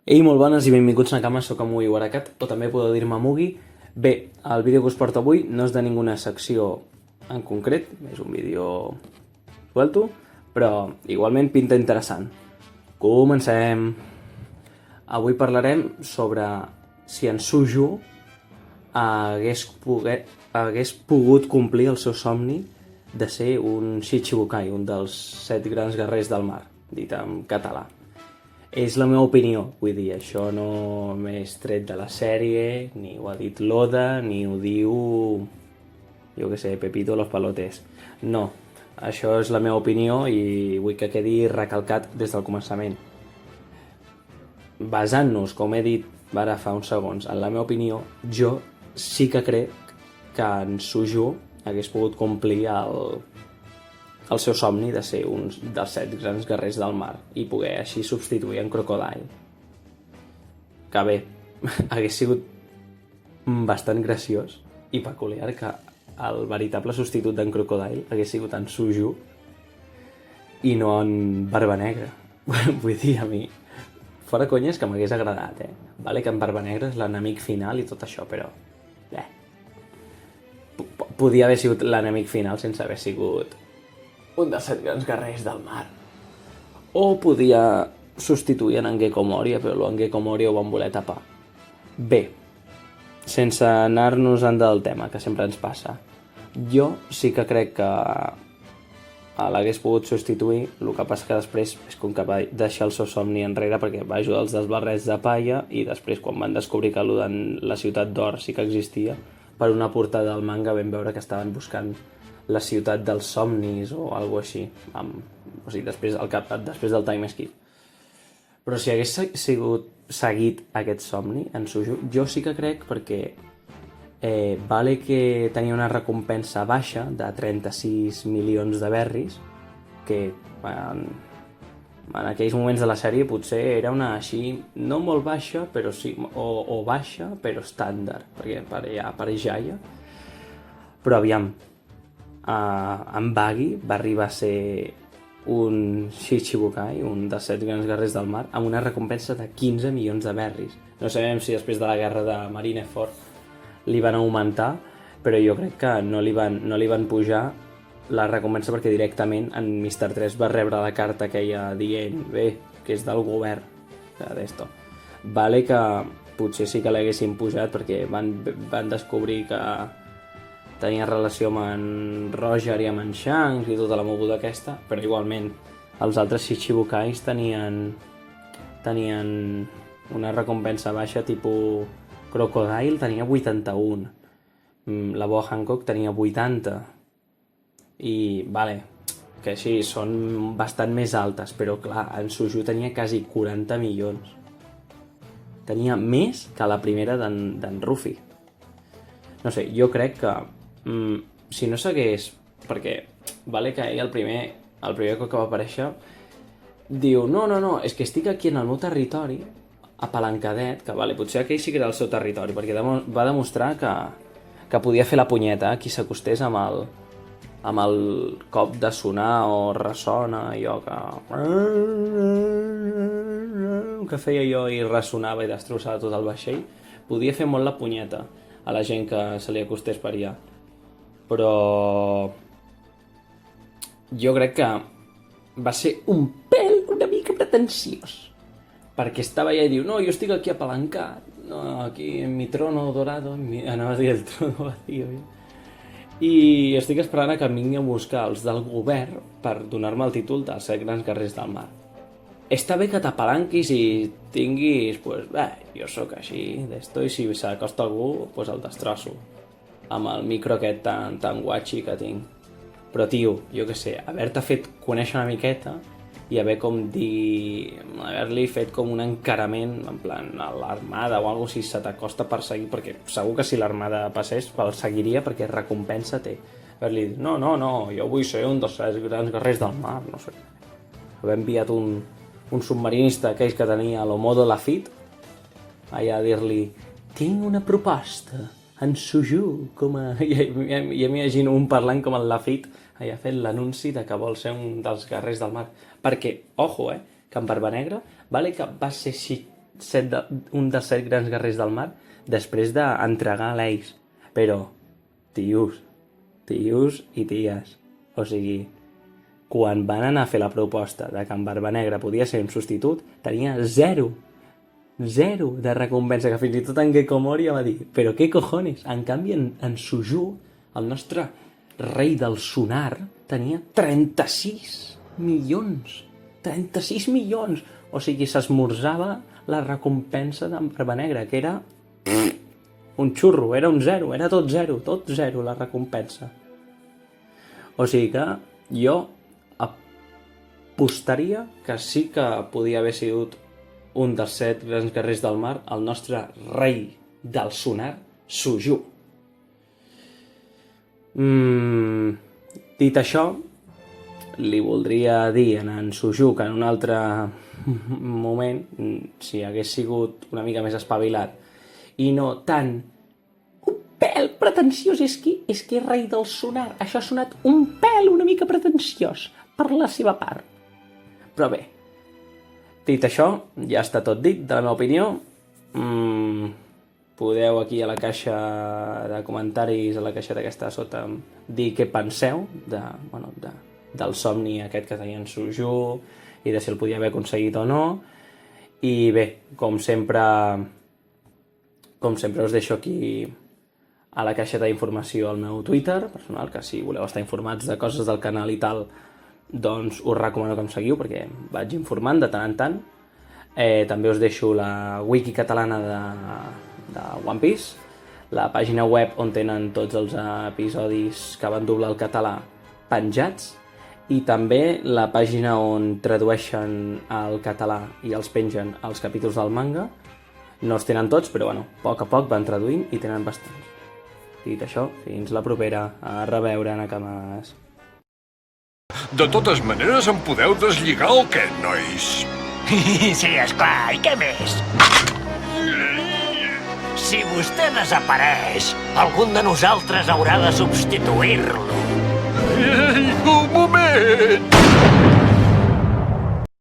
Ei, molt bones i benvinguts a Nakama, soc Amui Warakat, o també podeu dir-me Mugi. Bé, el vídeo que us porto avui no és de ninguna secció en concret, és un vídeo suelto, però igualment pinta interessant. Comencem! Avui parlarem sobre si en Suju hagués pogut complir el seu somni de ser un Shichibukai, un dels 7 grans guerrers del mar, dit en català. És la meva opinió, vull dir, això no m'és tret de la sèrie, ni ho ha dit l'Oda, ni ho diu, jo què sé, Pepito los Palotes. No, això és la meva opinió i vull que quedi recalcat des del començament. Basant-nos, com he dit ara fa uns segons, en la meva opinió, jo sí que crec que en Suju hagués pogut complir el seu somni de ser un dels 7 grans guerrers del mar i poder així substituir en Crocodile. Que bé, hagués sigut bastant graciós i peculiar que el veritable substitut d'en Crocodile hagués sigut en Suju i no en Barba Negra. Vull dir, a mi, fora conyes que m'hagués agradat, Vale que en Barba Negra és l'enemic final i tot això, però podia haver sigut l'enemic final sense haver sigut un dels 7 grans guerrers del mar. O podia substituir en Gecko Moria, però en Gecko Moria ho van voler tapar. Bé, sense anar-nos en del tema, que sempre ens passa, jo sí que crec que l'hagués pogut substituir, el que passa que després és com que va deixar el seu somni enrere perquè va ajudar els dels barrets de palla i després quan van descobrir que la ciutat d'or sí que existia, per una portada del manga vam veure que estaven buscant la ciutat dels somnis o alguna així, o sigui, després del time skip. Però si hagués seguit aquest somni en Suju, jo sí que crec perquè vale que tenia una recompensa baixa de 36 milions de berris, que en aquells moments de la sèrie potser era una així, no molt baixa, però sí, o baixa, però estàndard, perquè per Jaya. Però aviam, en Buggy va arribar a ser un Shichibukai, un dels 7 grans guerrers del mar, amb una recompensa de 15 milions de berris. No sabem si després de la guerra de Marineford li van augmentar, però jo crec que no li van pujar la recompensa perquè directament en Mr. 3 va rebre la carta aquella dient que és del govern d'esto. Vale que potser sí que l'haguessin pujat perquè van descobrir que tenia relació amb en Roger i amb en Shanks i tota la moguda aquesta, però igualment els altres Shichibukais tenien una recompensa baixa, tipus Crocodile tenia 81, la Boa Hancock tenia 80, i vale, que sí, són bastant més altes, però clar, en Suju tenia quasi 40 milions. Tenia més que la primera d'en Ruffy. No sé, jo crec que si no s'hagués, perquè vale que ell el primer cop que va aparèixer diu, no, és que estic aquí en el meu territori apalancadet, que vale, potser aquell sí que era el seu territori, perquè va demostrar que podia fer la punyeta qui s'acostés amb el cop de sonar o ressona, allò que feia allò i ressonava i destrossava tot el vaixell, podia fer molt la punyeta a la gent que se li acostés per allà. Però jo crec que va ser una mica pretensiós, perquè estava allà i diu, no, jo estic aquí apalancat, no, aquí en mi trono dorado, anava a dir el trono vacío, i estic esperant que em vingui a buscar els del govern per donar-me el títol dels 7 grans guerrers del mar. Està bé que t'apalanquis i tinguis, jo sóc així d'esto, i si s'acosta algú, el destrosso amb el micro aquest tan guatxi que tinc. Però, tio, jo què sé, haver-te fet conèixer una miqueta i haver-li fet com un encarament, en plan, a l'armada o alguna cosa, si se t'acosta per seguir, perquè segur que si l'armada passés, el seguiria perquè recompensa té. Haver-li dit, no, jo vull ser un dels 7 grans guerrers del mar, no sé. Haver enviat un submarinista, aquells que tenia l'Omodo Lafitte, allà a dir-li, tinc una proposta, en Suju, ja m'imagino un parlant com el Lafitte, allà fent l'anunci de que vol ser un dels guerrers del mar. Perquè, ojo, que en Barba Negra, vale que va ser un dels 7 grans guerrers del mar després d'entregar l'Ace. Però, tios i ties, o sigui, quan van anar a fer la proposta de que en Barbanegra podia ser un substitut, tenia zero de recompensa, que fins i tot en Gecko Moria va dir, però què cojones? En canvi, en Suju, el nostre rei del sonar, tenia 36 milions. 36 milions! O sigui, s'esmorzava la recompensa d'en Barbanegra, que era un xurro, era un zero, era tot zero la recompensa. O sigui que jo apostaria que sí que podia haver sigut un dels 7 grans guerrers del mar, el nostre rei del sonar, Suju. Dit això, li voldria dir a en Suju que en un altre moment, si hagués sigut una mica més espavilat i no tan un pèl pretensiós, és que és rei del sonar, això ha sonat un pèl una mica pretensiós per la seva part. Però bé, dit això, ja està tot dit, de la meva opinió. Podeu aquí a la caixa de comentaris, a la caixeta que està a sota, dir què penseu del somni aquest que tenia en Suju i de si el podia haver aconseguit o no. I bé, com sempre us deixo aquí a la caixeta d'informació al meu Twitter personal, que si voleu estar informats de coses del canal i tal, doncs us recomano que em seguiu, perquè vaig informant de tant en tant. També us deixo la wiki catalana de One Piece, la pàgina web on tenen tots els episodis que van doblar al català penjats, i també la pàgina on tradueixen al català i els pengen els capítols del manga. No els tenen tots, però bueno, a poc van traduint i tenen bastants. Dit això, fins la propera. A reveure, Nakamas. De totes maneres, em podeu deslligar el què, nois? Sí, esclar, i què més? Si vostè desapareix, algun de nosaltres haurà de substituir-lo. Ei, un moment!